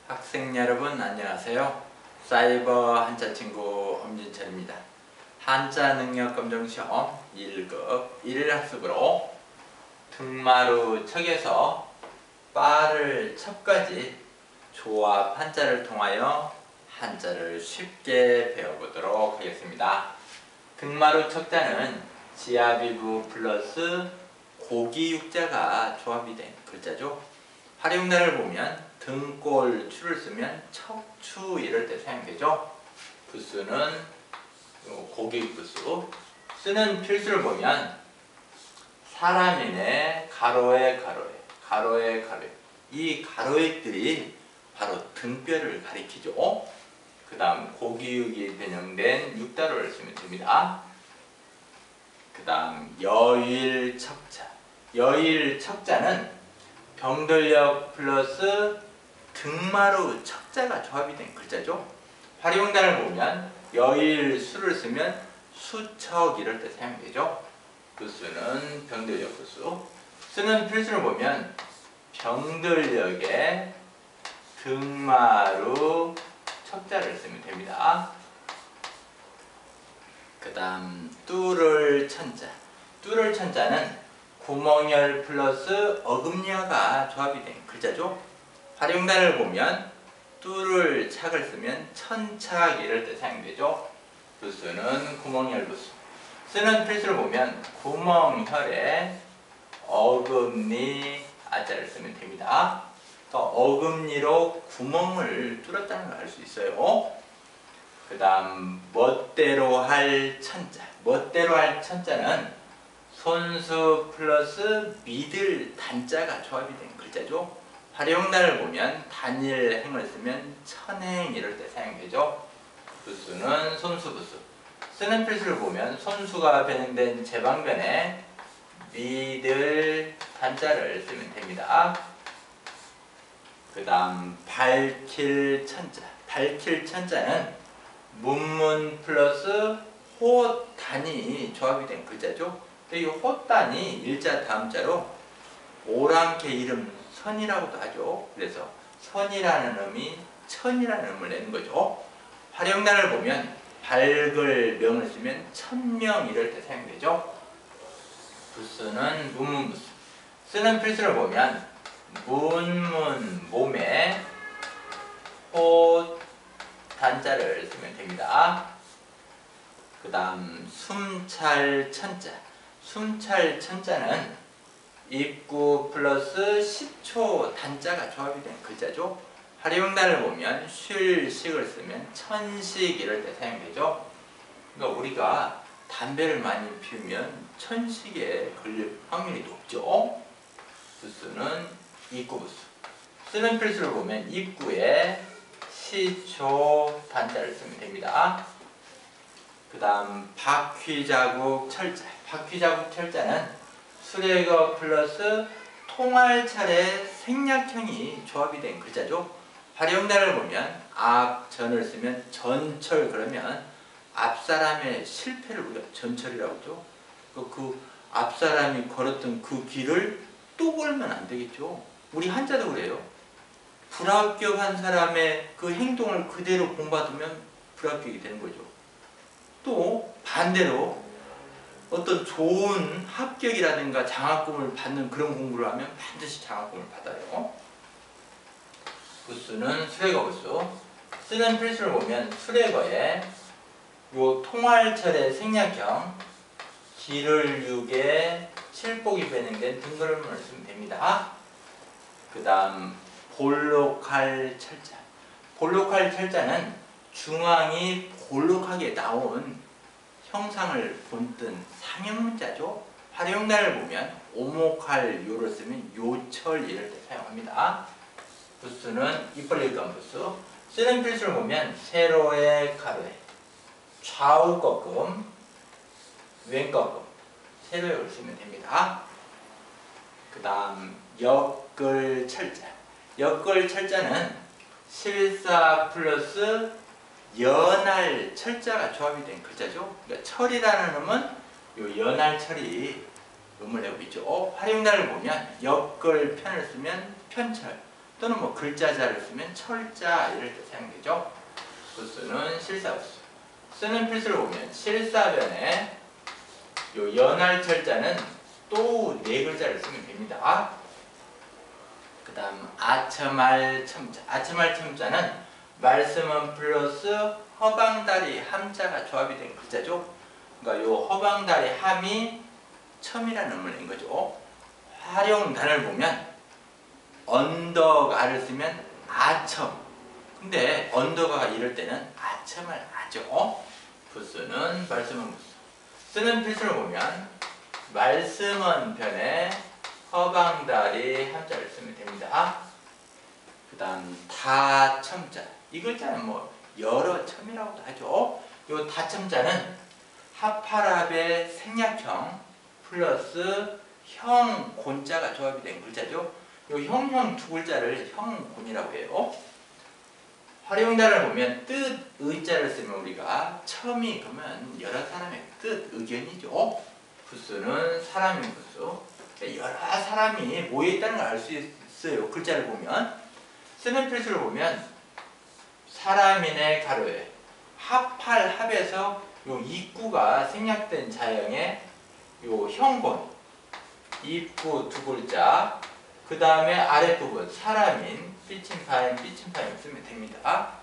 학생 여러분 안녕하세요. 사이버 한자 친구 엄진철입니다. 한자 능력 검정 시험 1급 1학습으로 등마루 척에서 빠를 척까지 조합 한자를 통하여 한자를 쉽게 배워보도록 하겠습니다. 등마루 척자는 지아비부 플러스 고기육자가 조합이 된 글자죠. 활용단을 보면 등골 추를 쓰면 척추 이럴 때 사용되죠. 부수는 고기육 부수. 쓰는 필수를 보면 사람이네 가로에 가로에 이 가로액들이 바로 등뼈를 가리키죠. 그 다음 고기육이 변형된 육다로를 쓰면 됩니다. 그 다음 여일척자. 여일척자는 병들역 플러스 등마루 척자가 조합이 된 글자죠. 활용단을 보면 여일수를 쓰면 수척 이럴 때 사용되죠. 부수는 병들역 부수. 쓰는 필수를 보면 병들역에 등마루 척자를 쓰면 됩니다. 그 다음 뚫을 천자. 뚫을 천자는 구멍열 플러스 어금니어가 조합이 된 글자죠. 활용단을 보면 뚫을 착을 쓰면 천착 이럴 때 사용되죠. 부수는 구멍열 부수. 쓰는 필수를 보면 구멍혈에 어금니 아자를 쓰면 됩니다. 어금니로 구멍을 뚫었다는 걸 알 수 있어요. 그 다음 멋대로 할 천자. 멋대로 할 천자는 손수 플러스 믿을 단자가 조합이 된 글자죠. 활용단을 보면 단일행을 쓰면 천행 이럴 때 사용되죠. 부수는 손수부수. 쓰는 필수를 보면 손수가 변형된 제방변에 믿을 단자를 쓰면 됩니다. 그 다음 밝힐 천자. 밝힐 천자는 문문 플러스 호단이 조합이 된 글자죠. 이 호단이 일자 다음자로 오랑캐 이름 선이라고도 하죠. 그래서 선이라는 음이 천이라는 음을 내는 거죠. 활용단을 보면 밝을 명을 쓰면 천명 이럴 때 사용되죠. 부수는 문문부수. 쓰는 필수를 보면 문문 몸에 호 단자를 쓰면 됩니다. 그 다음 숨찰 천자. 숨찰 천자는 입구 플러스 10초 단자가 조합이 된 글자죠. 활용단을 보면 쉴식을 쓰면 천식 이럴 때 사용되죠. 그러니까 우리가 담배를 많이 피우면 천식에 걸릴 확률이 높죠. 부수는 입구 부수. 쓰는 필수를 보면 입구에 시초 단자를 쓰면 됩니다. 그 다음 바퀴자국 철자. 바퀴자국 철자는 수레거 플러스 통알차례 생략형이 조합이 된 글자죠. 활용단을 보면 앞전을 쓰면 전철 그러면 앞사람의 실패를 우리가 전철이라고 하죠. 그 앞사람이 걸었던 그 길을 또 걸으면 안 되겠죠. 우리 한자도 그래요. 불합격한 사람의 그 행동을 그대로 본받으면 불합격이 되는 거죠. 또 반대로 어떤 좋은 합격이라든가 장학금을 받는 그런 공부를 하면 반드시 장학금을 받아요. 부수는 수레거 부수. 쓰는 필수를 보면 수레거에 요 통활철의 생략형 기를 6에 칠복이 변형된 등그름을 쓰면 됩니다. 그 다음 볼록할 철자. 볼록할 철자는 중앙이 볼록하게 나온 형상을 본뜬 상형문자죠. 활용단을 보면 오목할 요를 쓰면 요철 이럴 때 사용합니다. 부수는 입벌릴감 부수. 쓰는 필수를 보면 세로에 가로에 좌우 꺾음 왼 꺾음 세로역을 쓰면 됩니다. 그 다음 역글 철자. 역글 철자는 실사 플러스 연할 철자가 조합이 된 글자죠. 그러니까 철이라는 음은 요 연할 철이 음을 내고 있죠. 활용단을 보면 역글 편을 쓰면 편철. 또는 뭐 글자자를 쓰면 철자 이럴 때 사용되죠. 부수는 실사부수. 쓰는 필수를 보면 실사변에 요 연할철자는 또 네 글자를 쓰면 됩니다. 그 다음 아첨할 첨자. 아첨할 첨자는 말씀은 플러스 허방다리 함자가 조합이 된 글자죠. 그러니까 요 허방다리 함이 첨이라는 의미를 낸 거죠. 활용단을 보면 언더가를 쓰면 아첨. 근데 언더가가 이럴 때는 아첨을 하죠. 부수는 말씀은 부수. 쓰는 필수를 보면 말씀은 변에 허방다리 함자를 쓰면 됩니다. 그 다음 다첨자. 이 글자는 뭐 여러 첨이라고도 하죠. 요 다첨자는 하파랍의 생략형 플러스 형 곤자가 조합이 된 글자죠. 요 형 두 글자를 형곤이라고 해요. 활용단을 보면 뜻 의자를 쓰면 우리가 첨이 그러면 여러 사람의 뜻 의견이죠. 부수는 사람인 부수. 여러 사람이 모여 있다는 걸 알 수 있어요. 글자를 보면. 쓰는 필수를 보면 사람인의 가로에 합할 합에서 요 입구가 생략된 자형의 요 형곤 입구 두 글자 그 다음에 아랫부분 사람인 삐침파임 쓰면 됩니다.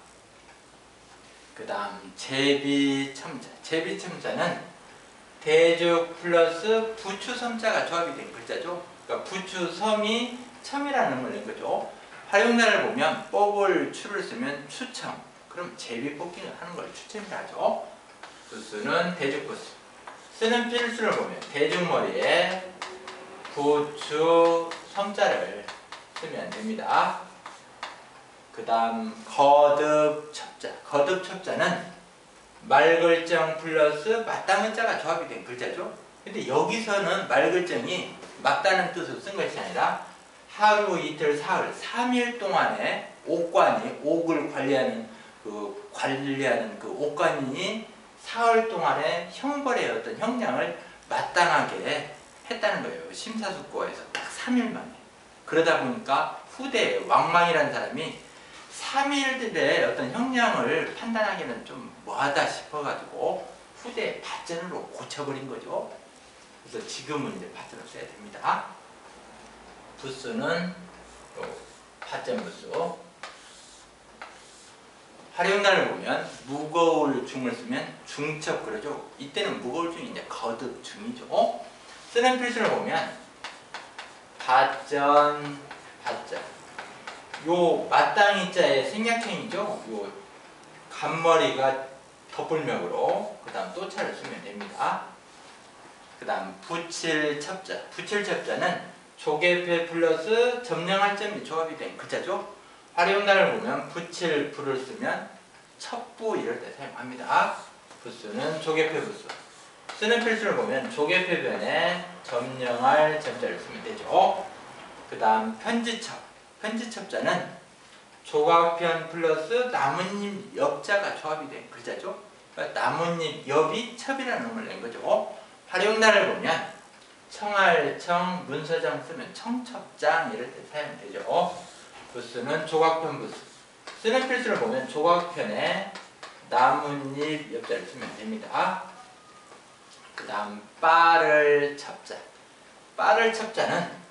그 다음 제비첨자. 제비첨자는 대죽 플러스 부추섬자가 조합이 된 글자죠. 그러니까 부추섬이 첨이라는 걸 낸 거죠. 활용단을 보면 뽑을 추를 쓰면 추첨. 그럼 제비 뽑기를 하는 걸 추첨이라 하죠. 부수는 대죽부수. 쓰는 필수를 보면 대죽머리에 부추 섬자를 쓰면 됩니다. 그 다음 거듭첩자. 거듭첩자는 말글정 플러스 맞다는 자가 조합이 된 글자죠. 근데 여기서는 말글정이 맞다는 뜻으로 쓴 것이 아니라 하루, 이틀, 사흘, 3일 동안에 옥관이 옥을 관리하는 그 옥관이 사흘 동안에 형벌의 어떤 형량을 마땅하게 했다는 거예요. 심사숙고해서 딱 3일 만에. 그러다 보니까 후대에 왕망이라는 사람이 3일들의 어떤 형량을 판단하기는 좀 뭐하다 싶어가지고 후대에 밭전으로 고쳐버린 거죠. 그래서 지금은 이제 밭전을 써야 됩니다. 부수는 밭전 부수. 활용단을 보면 무거울 중을 쓰면 중첩 그러죠. 이때는 무거울 중이 이제 거듭 중이죠. 쓰는 필수를 보면 밭전 요 마땅히 자의 생략형이죠. 요 간머리가 덧불명으로 그 다음 또차를 쓰면 됩니다. 그 다음 붙일첩자. 붙일첩자는 조개패 플러스 점령할 점이 조합이 된 글자죠. 활용단을 보면 붙일 부를 쓰면 첩부 이럴 때 사용합니다. 부수는 조개패 부수. 쓰는 필수를 보면 조개패 변에 점령할 점자를 쓰면 되죠. 그 다음 편지첩. 편지첩자는 조각편 플러스 나뭇잎 엽자가 조합이 된 글자죠. 그러니까 나뭇잎 엽이 첩이라는 놈을 낸 거죠. 활용단을 보면 청할청 문서장 쓰면 청첩장 이럴 때 사용되죠. 부수는 조각편 부수. 쓰는 필수를 보면 조각편에 나뭇잎 엽자를 쓰면 됩니다. 그 다음 빠를 첩자. 빠를 첩자는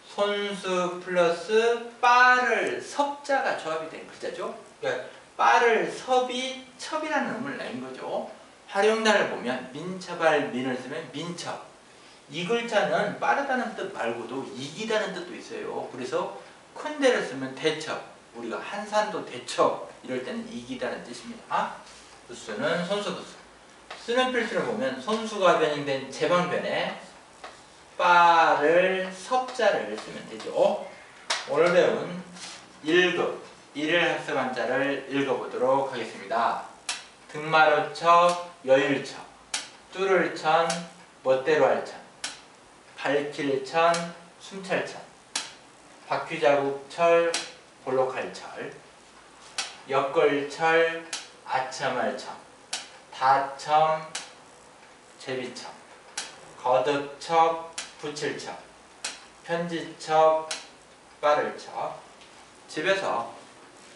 손수 플러스 빠를 섭자가 조합이 된 글자죠. 그러니까 빠를 섭이 첩이라는 의미를 낸 거죠. 활용단을 보면 민첩할 민을 쓰면 민첩. 이 글자는 빠르다는 뜻 말고도 이기다는 뜻도 있어요. 그래서 큰 데를 쓰면 대첩. 우리가 한산도 대첩 이럴 때는 이기다는 뜻입니다. 부수는 손수부수. 쓰는 필수를 보면 손수가 변형된 제방변에 빠를 섭자를 쓰면 되죠. 오늘 배운 1급 1일 학습한 자를 읽어보도록 하겠습니다. 등마루첩, 여율첩, 뚫을천, 멋대로 할천, 밝힐천, 순찰천, 바퀴자국철, 볼록할철, 엮을철, 아첨할첨, 다첨, 제비첨, 거듭첩, 붙일첩, 편지첩, 빠를첩, 집에서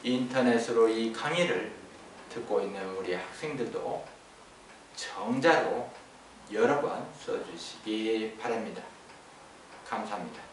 인터넷으로 이 강의를 듣고 있는 우리 학생들도 정자로 여러 번 써주시기 바랍니다. 감사합니다.